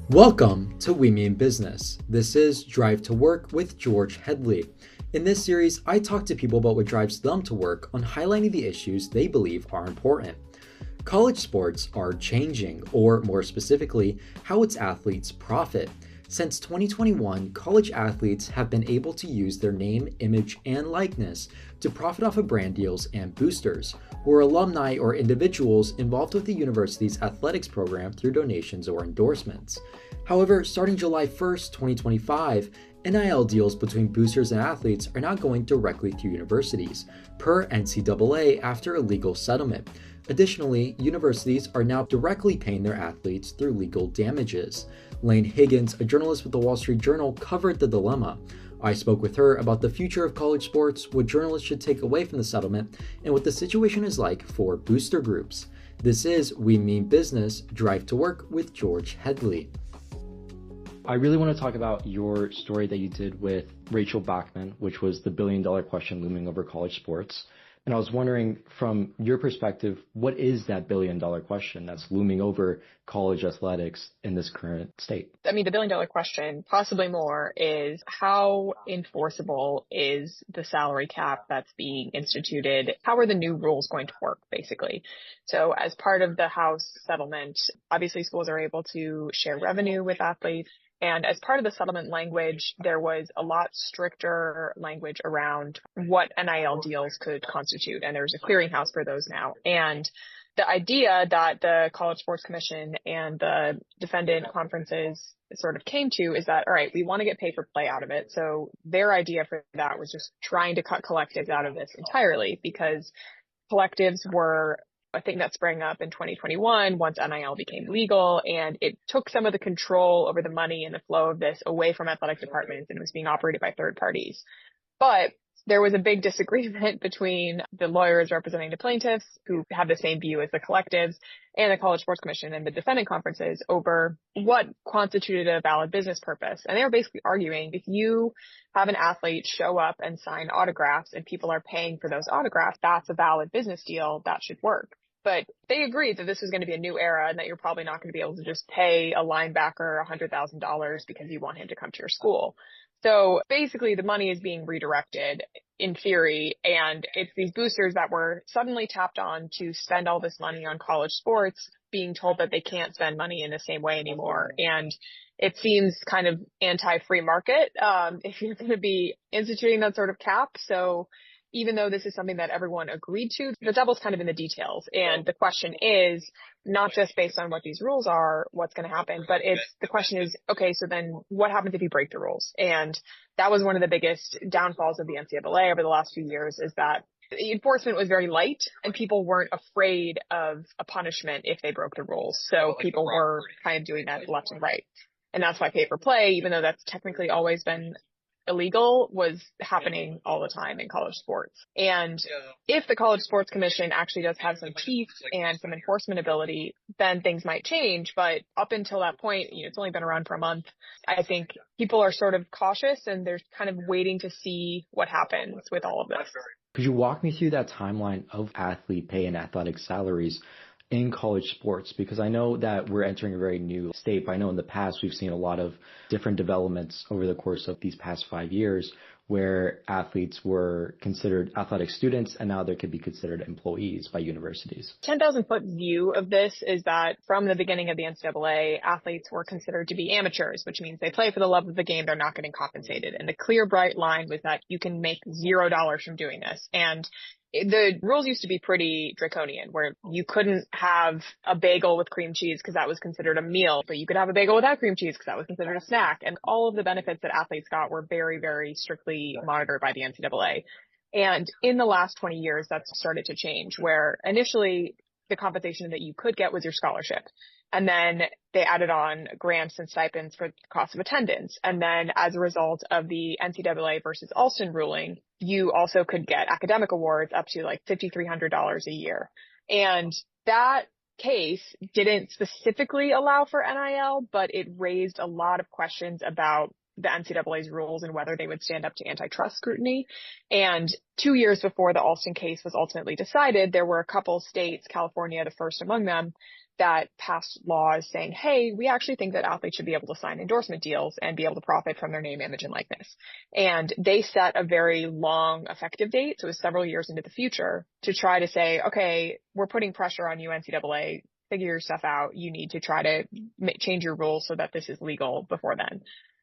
Welcome to We Mean Business. This is Drive to Work with George Headley. In this series, I talk to people about what drives them to work on highlighting the issues they believe are important. College sports are changing, or more specifically, how its athletes profit. Since 2021, college athletes have been able to use their name, image, and likeness to profit off of brand deals and boosters, who are alumni or individuals involved with the university's athletics program through donations or endorsements. However, starting July 1st, 2025, NIL deals between boosters and athletes are not going directly through universities, per NCAA after a legal settlement. Additionally, universities are now directly paying their athletes through legal damages. Laine Higgins, a journalist with the Wall Street Journal, covered the dilemma. I spoke with her about the future of college sports, what journalists should take away from the settlement, and what the situation is like for booster groups. This is We Mean Business, Drive to Work with George Headley. I really want to talk about your story that you did with Rachel Bachman, which was the billion-dollar question looming over college sports. And I was wondering, from your perspective, what is that billion-dollar question that's looming over college athletics in this current state? I mean, the billion-dollar question, possibly more, is how enforceable is the salary cap that's being instituted? How are the new rules going to work, basically? So as part of the House settlement, obviously schools are able to share revenue with athletes. And as part of the settlement language, there was a lot stricter language around what NIL deals could constitute. And there's a clearinghouse for those now. And the idea that the College Sports Commission and the defendant conferences sort of came to is that, all right, we want to get pay for play out of it. So their idea for that was just trying to cut collectives out of this entirely, because collectives were a thing that sprang up in 2021 once NIL became legal, and it took some of the control over the money and the flow of this away from athletic departments, and it was being operated by third parties. But there was a big disagreement between the lawyers representing the plaintiffs, who have the same view as the collectives, and the College Sports Commission and the defendant conferences over what constituted a valid business purpose. And they were basically arguing, if you have an athlete show up and sign autographs and people are paying for those autographs, that's a valid business deal that should work. But they agreed that this was going to be a new era and that you're probably not going to be able to just pay a linebacker $100,000 because you want him to come to your school. So basically the money is being redirected in theory, and it's these boosters that were suddenly tapped on to spend all this money on college sports being told that they can't spend money in the same way anymore. And it seems kind of anti-free market if you're going to be instituting that sort of cap. So even though this is something that everyone agreed to, the devil's kind of in the details. And the question is not just based on what these rules are, what's going to happen, but the question is, okay, so then what happens if you break the rules? And that was one of the biggest downfalls of the NCAA over the last few years, is that the enforcement was very light and people weren't afraid of a punishment if they broke the rules. So people were kind of doing that left and right. And that's why pay for play, even though that's technically always been illegal, was happening all the time in college sports. And if the College Sports Commission actually does have some teeth and some enforcement ability, then things might change. But up until that point, it's only been around for a month. I think people are sort of cautious and they're kind of waiting to see what happens with all of this. Could you walk me through that timeline of athlete pay and athletic salaries in college sports? Because I know that we're entering a very new state, but I know in the past we've seen a lot of different developments over the course of these past 5 years where athletes were considered athletic students and now they could be considered employees by universities. 10,000-foot view of this is that from the beginning of the NCAA, athletes were considered to be amateurs, which means they play for the love of the game, they're not getting compensated. And the clear, bright line was that you can make $0 from doing this. And the rules used to be pretty draconian, where you couldn't have a bagel with cream cheese because that was considered a meal, but you could have a bagel without cream cheese because that was considered a snack. And all of the benefits that athletes got were very, very strictly monitored by the NCAA. And in the last 20 years, that's started to change, where initially the compensation that you could get was your scholarship. And then they added on grants and stipends for the cost of attendance. And then as a result of the NCAA versus Alston ruling, you also could get academic awards up to like $5,300 a year. And that case didn't specifically allow for NIL, but it raised a lot of questions about the NCAA's rules and whether they would stand up to antitrust scrutiny. And 2 years before the Alston case was ultimately decided, there were a couple states, California the first among them, that passed laws saying, hey, we actually think that athletes should be able to sign endorsement deals and be able to profit from their name, image, and likeness. And they set a very long effective date, so it was several years into the future, to try to say, okay, we're putting pressure on you, NCAA, figure your stuff out. You need to try to change your rules so that this is legal before then.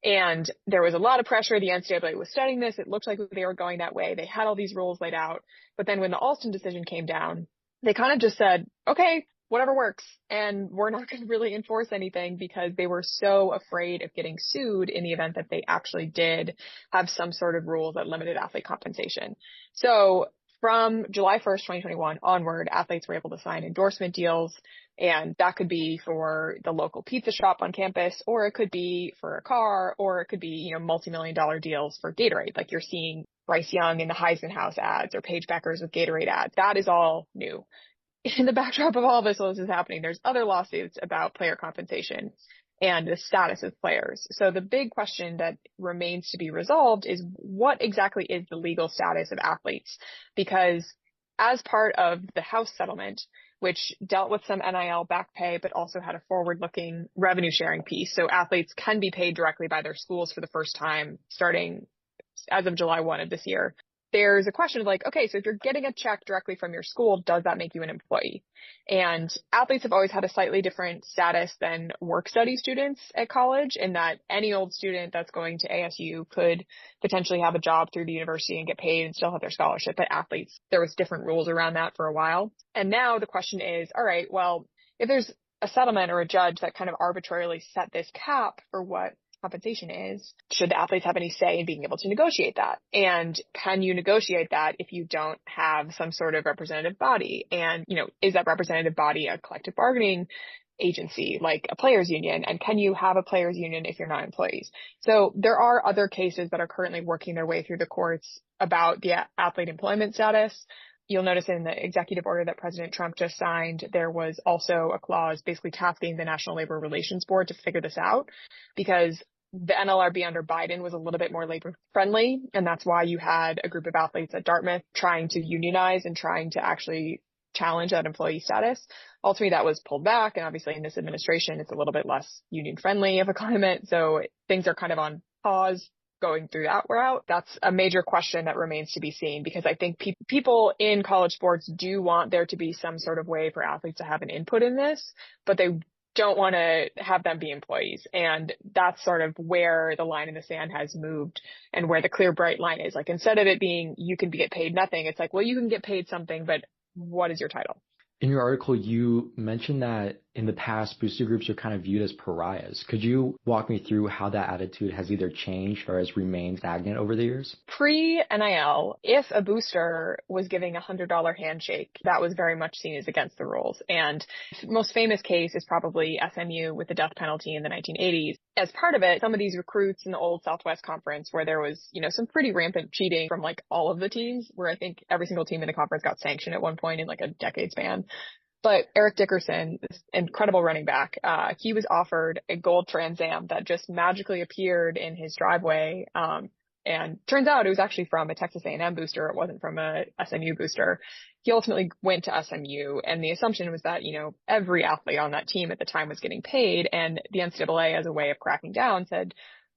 And there was a lot of pressure. The NCAA was studying this. It looked like they were going that way. They had all these rules laid out. But then when the Alston decision came down, they kind of just said, okay, whatever works. And we're not going to really enforce anything because they were so afraid of getting sued in the event that they actually did have some sort of rules that limited athlete compensation. So from July 1st, 2021 onward, athletes were able to sign endorsement deals. And that could be for the local pizza shop on campus, or it could be for a car, or it could be, multi-million-dollar deals for Gatorade. Like you're seeing Bryce Young in the Heisman House ads or Paige Beckers with Gatorade ads. That is all new. In the backdrop of all of this, while this is happening, there's other lawsuits about player compensation and the status of players. So the big question that remains to be resolved is what exactly is the legal status of athletes? Because as part of the House settlement, which dealt with some NIL back pay, but also had a forward-looking revenue sharing piece, so athletes can be paid directly by their schools for the first time starting as of July 1 of this year. There's a question of like, okay, so if you're getting a check directly from your school, does that make you an employee? And athletes have always had a slightly different status than work study students at college, in that any old student that's going to ASU could potentially have a job through the university and get paid and still have their scholarship. But athletes, there was different rules around that for a while. And now the question is, all right, well, if there's a settlement or a judge that kind of arbitrarily set this cap for what compensation is, should the athletes have any say in being able to negotiate that? And can you negotiate that if you don't have some sort of representative body? And, is that representative body a collective bargaining agency like a players union? And can you have a players union if you're not employees? So there are other cases that are currently working their way through the courts about the athlete employment status. You'll notice in the executive order that President Trump just signed, there was also a clause basically tasking the National Labor Relations Board to figure this out, because the NLRB under Biden was a little bit more labor friendly. And that's why you had a group of athletes at Dartmouth trying to unionize and trying to actually challenge that employee status. Ultimately, that was pulled back. And obviously in this administration, it's a little bit less union friendly of a climate. So things are kind of on pause going through that route. That's a major question that remains to be seen, because I think people in college sports do want there to be some sort of way for athletes to have an input in this, but they don't want to have them be employees. And that's sort of where the line in the sand has moved, and where the clear, bright line is. Like, instead of it being you can get paid nothing, it's like, well, you can get paid something, but what is your title? In your article, you mentioned that in the past, booster groups are kind of viewed as pariahs. Could you walk me through how that attitude has either changed or has remained stagnant over the years? Pre-NIL, if a booster was giving a $100 handshake, that was very much seen as against the rules. And the most famous case is probably SMU with the death penalty in the 1980s. As part of it, some of these recruits in the old Southwest Conference, where there was, some pretty rampant cheating from like all of the teams, where I think every single team in the conference got sanctioned at one point in like a decade span. But Eric Dickerson, this incredible running back, he was offered a gold Trans Am that just magically appeared in his driveway. And turns out it was actually from a Texas A&M booster. It wasn't from a SMU booster. He ultimately went to SMU, and the assumption was that, every athlete on that team at the time was getting paid. And the NCAA, as a way of cracking down, said,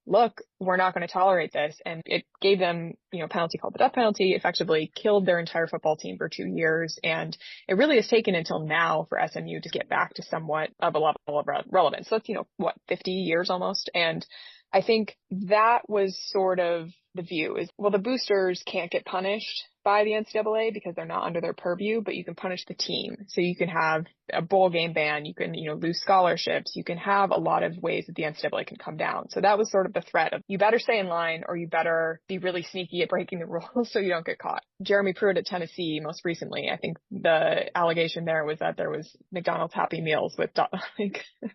look, we're not going to tolerate this. And it gave them, a penalty called the death penalty, effectively killed their entire football team for 2 years. And it really has taken until now for SMU to get back to somewhat of a level of relevance. So it's, 50 years almost. And I think that was sort of the view is, well, the boosters can't get punished by the NCAA because they're not under their purview, but you can punish the team. So you can have a bowl game ban, you can, lose scholarships, you can have a lot of ways that the NCAA can come down. So that was sort of the threat of, you better stay in line or you better be really sneaky at breaking the rules so you don't get caught. Jeremy Pruitt at Tennessee, most recently, I think the allegation there was that there was McDonald's Happy Meals with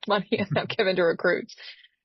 money not given to recruits.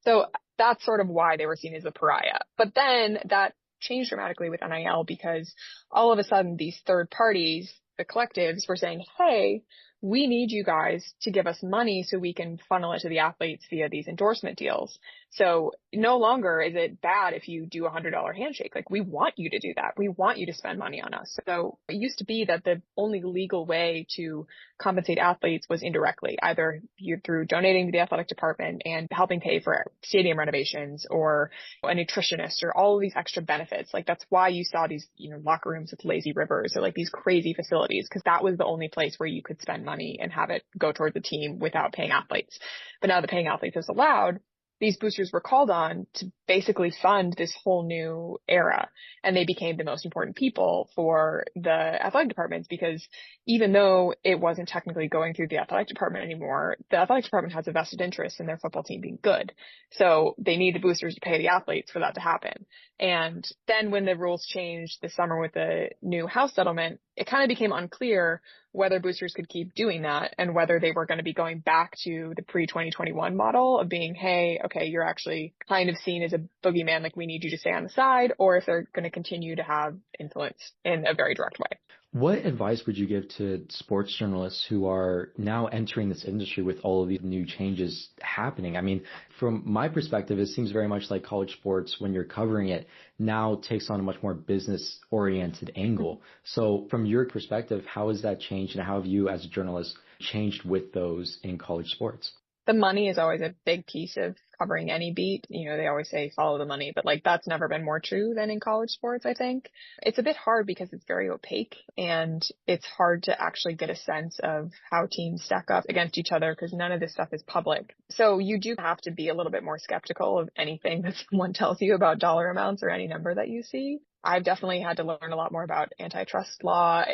So that's sort of why they were seen as a pariah. But then that changed dramatically with NIL, because all of a sudden these third parties, the collectives, were saying, hey, we need you guys to give us money so we can funnel it to the athletes via these endorsement deals. So no longer is it bad if you do $100 handshake. Like, we want you to do that. We want you to spend money on us. So it used to be that the only legal way to compensate athletes was indirectly, either through donating to the athletic department and helping pay for stadium renovations, or a nutritionist, or all of these extra benefits. Like, that's why you saw these, locker rooms with lazy rivers, or like these crazy facilities, because that was the only place where you could spend money and have it go toward the team without paying athletes. But now that paying athletes is allowed, these boosters were called on to basically fund this whole new era. And they became the most important people for the athletic departments, because even though it wasn't technically going through the athletic department anymore, the athletic department has a vested interest in their football team being good. So they need the boosters to pay the athletes for that to happen. And then when the rules changed this summer with the new House settlement, it kind of became unclear whether boosters could keep doing that, and whether they were going to be going back to the pre-2021 model of being, hey, okay, you're actually kind of seen as a boogeyman, like we need you to stay on the side, or if they're going to continue to have influence in a very direct way. What advice would you give to sports journalists who are now entering this industry with all of these new changes happening? I mean, from my perspective, it seems very much like college sports, when you're covering it, now takes on a much more business-oriented angle. So from your perspective, how has that changed, and how have you as a journalist changed with those in college sports? The money is always a big piece of covering any beat. They always say follow the money, but like, that's never been more true than in college sports, I think. It's a bit hard because it's very opaque, and it's hard to actually get a sense of how teams stack up against each other, because none of this stuff is public. So you do have to be a little bit more skeptical of anything that someone tells you about dollar amounts or any number that you see. I've definitely had to learn a lot more about antitrust law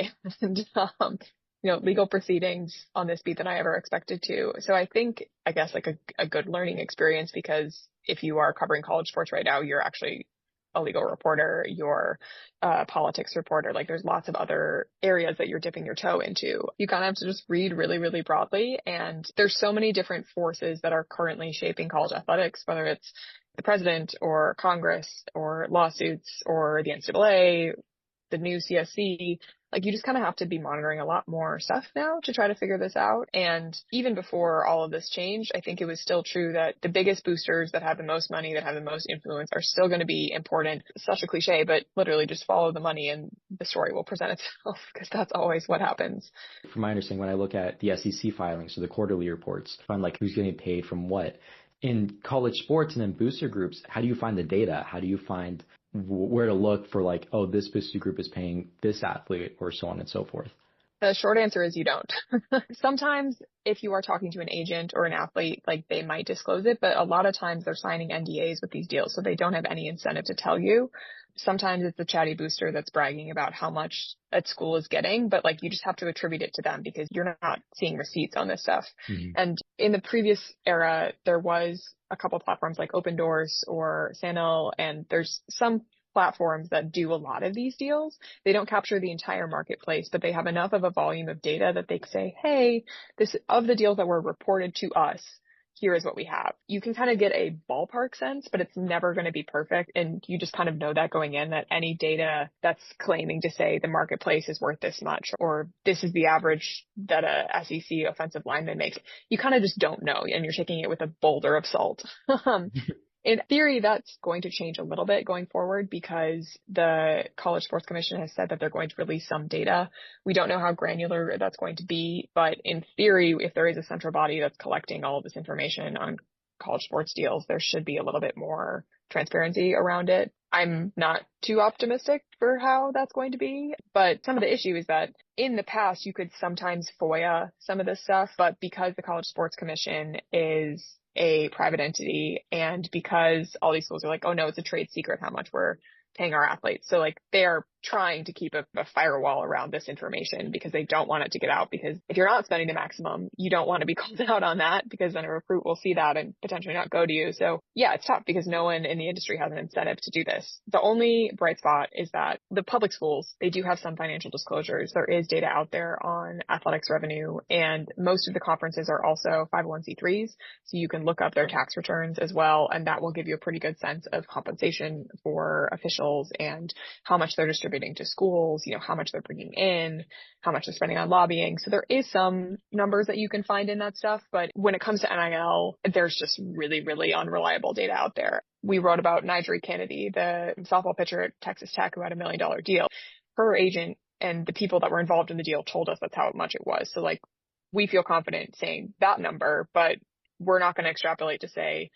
and legal proceedings on this beat than I ever expected to. So I guess like a good learning experience, because if you are covering college sports right now, you're actually a legal reporter, you're a politics reporter. Like, there's lots of other areas that you're dipping your toe into. You kind of have to just read really, really broadly. And there's so many different forces that are currently shaping college athletics, whether it's the president or Congress or lawsuits or the NCAA, the new CSC. Like, you just kind of have to be monitoring a lot more stuff now to try to figure this out. And even before all of this changed, I think it was still true that the biggest boosters that have the most money, that have the most influence, are still going to be important. It's such a cliche, but literally just follow the money and the story will present itself, because that's always what happens. From my understanding, when I look at the SEC filings or the quarterly reports, find like who's getting paid from what. In college sports and in booster groups, how do you find the data? How do you find where to look for, like, oh, this booster group is paying this athlete, or so on and so forth? The short answer is you don't. Sometimes if you are talking to an agent or an athlete, like, they might disclose it, but a lot of times they're signing NDAs with these deals, so they don't have any incentive to tell you. Sometimes it's the chatty booster that's bragging about how much a school is getting, but like, you just have to attribute it to them, because you're not seeing receipts on this stuff. Mm-hmm. And in the previous era, there was a couple platforms like Open Doors or Sanel, and there's some platforms that do a lot of these deals. They don't capture the entire marketplace, but they have enough of a volume of data that they say, hey, this of the deals that were reported to us, here is what we have. You can kind of get a ballpark sense, but it's never going to be perfect. And you just kind of know that going in, that any data that's claiming to say the marketplace is worth this much, or this is the average that a SEC offensive lineman makes, you kind of just don't know. And you're taking it with a boulder of salt. In theory, that's going to change a little bit going forward, because the College Sports Commission has said that they're going to release some data. We don't know how granular that's going to be, but in theory, if there is a central body that's collecting all of this information on college sports deals, there should be a little bit more transparency around it. I'm not too optimistic for how that's going to be, but some of the issue is that in the past, you could sometimes FOIA some of this stuff, but because the College Sports Commission is a private entity, and because all these schools are like, oh no, it's a trade secret how much we're paying our athletes. So like, they are trying to keep a firewall around this information, because they don't want it to get out, because if you're not spending the maximum, you don't want to be called out on that, because then a recruit will see that and potentially not go to you. So yeah, it's tough, because no one in the industry has an incentive to do this. The only bright spot is that the public schools, they do have some financial disclosures. There is data out there on athletics revenue, and most of the conferences are also 501c3s. So you can look up their tax returns as well, and that will give you a pretty good sense of compensation for officials and how much they're distributing contributing to schools, how much they're bringing in, how much they're spending on lobbying. So there is some numbers that you can find in that stuff. But when it comes to NIL, there's just really, really unreliable data out there. We wrote about Nigel Kennedy, the softball pitcher at Texas Tech who had $1 million deal. Her agent and the people that were involved in the deal told us that's how much it was. So we feel confident saying that number, but we're not going to extrapolate to say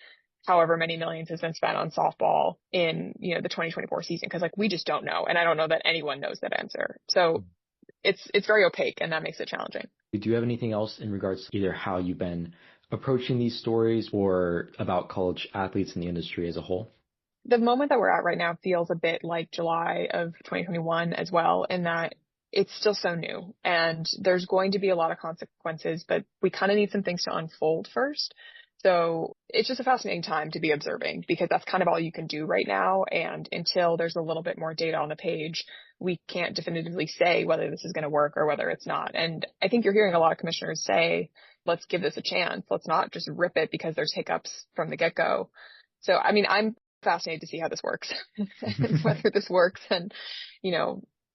however many millions has been spent on softball in, the 2024 season. Cause we just don't know. And I don't know that anyone knows that answer. So it's very opaque, and that makes it challenging. Do you have anything else in regards to either how you've been approaching these stories or about college athletes in the industry as a whole? The moment that we're at right now feels a bit like July of 2021 as well, in that it's still so new and there's going to be a lot of consequences, but we kind of need some things to unfold first. So it's just a fascinating time to be observing, because that's kind of all you can do right now. And until there's a little bit more data on the page, we can't definitively say whether this is going to work or whether it's not. And I think you're hearing a lot of commissioners say, let's give this a chance. Let's not just rip it because there's hiccups from the get-go. So, I'm fascinated to see how this works, whether this works and,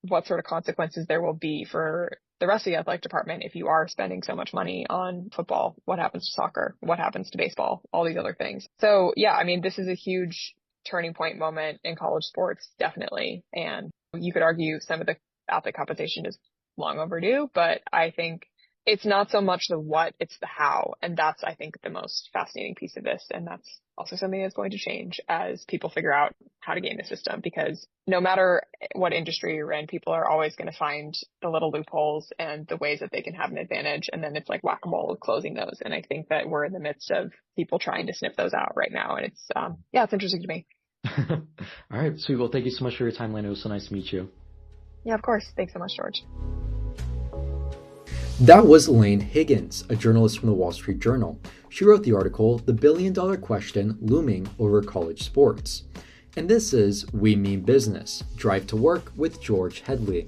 what sort of consequences there will be for the rest of the athletic department if you are spending so much money on football. What happens to soccer? What happens to baseball? All these other things. So yeah, this is a huge turning point moment in college sports, definitely. And you could argue some of the athlete compensation is long overdue, but I think it's not so much the what, it's the how. And that's, I think, the most fascinating piece of this. And that's also something that's going to change as people figure out how to game the system, because no matter what industry you're in, people are always going to find the little loopholes and the ways that they can have an advantage. And then it's like whack-a-mole of closing those. And I think that we're in the midst of people trying to sniff those out right now. And it's, it's interesting to me. All right, sweet. Well, thank you so much for your time, Laine. It was so nice to meet you. Yeah, of course. Thanks so much, George. That was Laine Higgins, a journalist from the Wall Street Journal. She wrote the article, "The Billion-Dollar Question Looming Over College Sports." And this is We Mean Business, Drive to Work with George Headley.